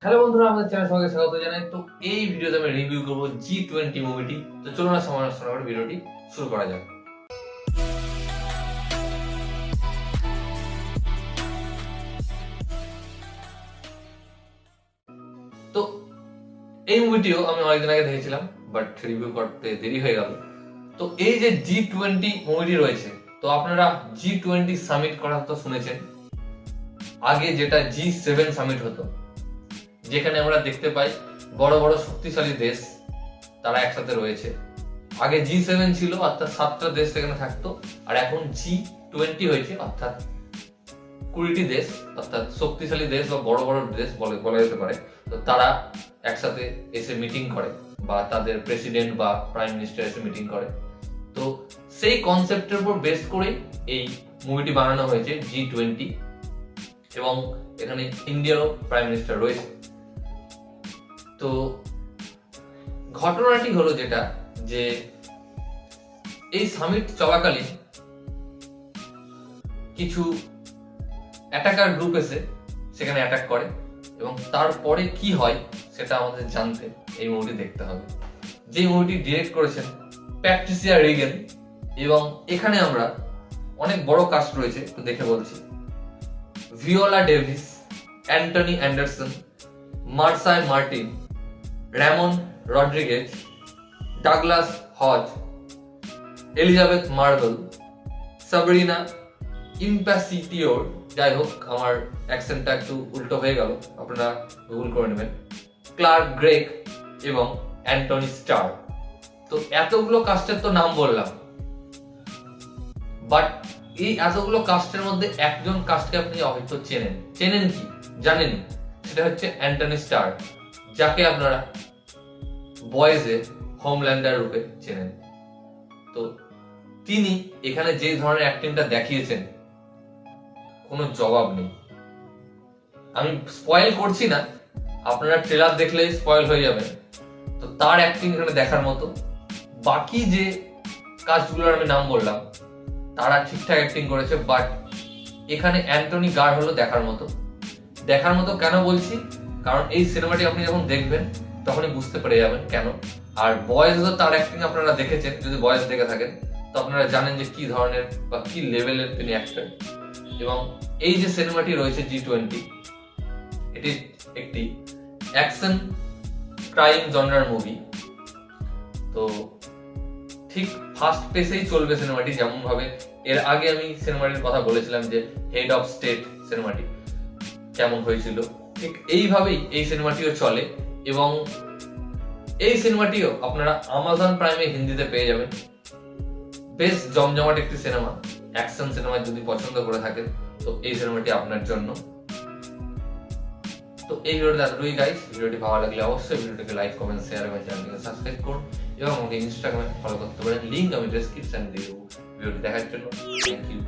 Hello বন্ধুরা, আমাদের channel সবাইকে স্বাগত জানাই। তো এই ভিডিওতে আমি রিভিউ করব G20 মুভিটি। তো চলুন না সমালোচনা করে ভিডিওটি শুরু করা যাক। তো এই মুভিটিও আমি অনেকদিন আগে দেখেছিলাম, বাট রিভিউ করতে দেরি হয়ে গেল। তো এই যে G20 মুভিটি রয়েছে, তো আপনারা G20 সামিট করা তো শুনেছেন। আগে যেটা G7 সামিট হতো, যেখানে আমরা দেখতে পাই বড় বড় শক্তিশালী দেশ তারা একসাথে রয়েছে। আগে G7 ছিল, অর্থাৎ 7টা দেশ সেখানে থাকতো, আর এখন G20 হয়েছে, অর্থাৎ 20টি দেশ, অর্থাৎ শক্তিশালী দেশ বা বড় বড় দেশ বলা যেতে পারে। তো তারা একসাথে এসে মিটিং করে, বা তাদের প্রেসিডেন্ট বা প্রাইম মিনিস্টার এসে মিটিং করে। তো সেই কনসেপ্টের উপর বেস করেই এই মুভিটি বানানো হয়েছে G20, এবং এখানে ইন্ডিয়ারও প্রাইম মিনিস্টার রয়েছে। তো ঘটনাটি হলো যেটা, যে এই সামিট চলাকালীন কিছু অ্যাটাকার গ্রুপ এসে সেখানে অ্যাটাক করে, এবং তারপরে কি হয় সেটা আমাদের জানতে এই মুভিটি দেখতে হবে। যে মুভিটি ডিরেক্ট করেছেন প্যাট্রিসিয়া রিগেন, এবং এখানে আমরা অনেক বড় কাস্ট রয়েছে, তো দেখে বলছি। Viola Davis, Anthony Anderson, Marsai Martin, Ramon Rodriguez, Douglas Hodge, Elizabeth Marvel, Sabrina Impacciatore, যাই হোক আমার অ্যাকসেন্টটা একটু উল্টো হয়ে গেল, আপনারা গুগল করে নেবেন, ক্লার্ক গ্রেগ এবং অ্যান্টনি স্টার। তো এতগুলো কাস্টের তো নাম বললাম, বাট এই এতগুলো কাস্টের মধ্যে একজন কাস্টকে আপনি হয়তো চেনেন কি জানেন, সেটা হচ্ছে অ্যান্টনি স্টার, যাকে আপনারা বয়েজে হোমল্যান্ডার রূপে চেনেন। তো তিনি এখানে যে ধরনের অ্যাক্টিংটা দেখিয়েছেন, কোনো জবাব নেই। আমি স্পয়েল করছি না, আপনারা ট্রেলার দেখলেই স্পয়েল হয়ে যাবেন। তো তার অ্যাক্টিং এখানে দেখার মতো। বাকি যে কাস্টগুলোর আমি নাম বললাম, তারা ঠিকঠাক অ্যাক্টিং করেছে, বাট এখানে অ্যান্টনি গার হলো দেখার মতো। কেন বলছি, কারণ এই সিনেমাটি আপনি যখন দেখবেন তখনই বুঝতে পেরে যাবেন কেন। আর বয়েজও তার অ্যাক্টিং আপনারা দেখেছেন, যদি বয়েজ দেখে থাকেন তো আপনারা জানেন যে কি ধরনের বা কি লেভেলের তিনি অ্যাক্টর। এবং এই যে সিনেমাটি রয়েছে G20, এটি একটি অ্যাকশন ক্রাইম জনরার মুভি। তো ঠিক ফার্স্ট পেসেই চলবে সিনেমাটি, যেমন ভাবে এর আগে আমি সিনেমাটির কথা বলেছিলাম যে হেড অফ স্টেট সিনেমাটি কেমন হয়েছিল, ঠিক এইভাবেই এই সিনেমাটিও চলে। এবং এই সিনেমাটিও আপনারা আমাজন প্রাইমে হিন্দিতে পেয়ে যাবেন। বেশ জমজমাট একটি সিনেমা, অ্যাকশন সিনেমা যদি পছন্দ করে থাকেন তো এই সিনেমাটি আপনার জন্য। তো এই ভিডিওটা এতটুকুই গাইস। ভিডিওটি ভালো লাগলে অবশ্যই ভিডিওটিকে লাইক, কমেন্ট, শেয়ার এবং চ্যানেলটিকে সাবস্ক্রাইব করুন, এবং আমাকে ইনস্টাগ্রামে ফলো করতে পারেন। লিংক আমি ডেসক্রিপশনে দিয়ে দেবো ভিডিওটি দেখার জন্য। Thank you.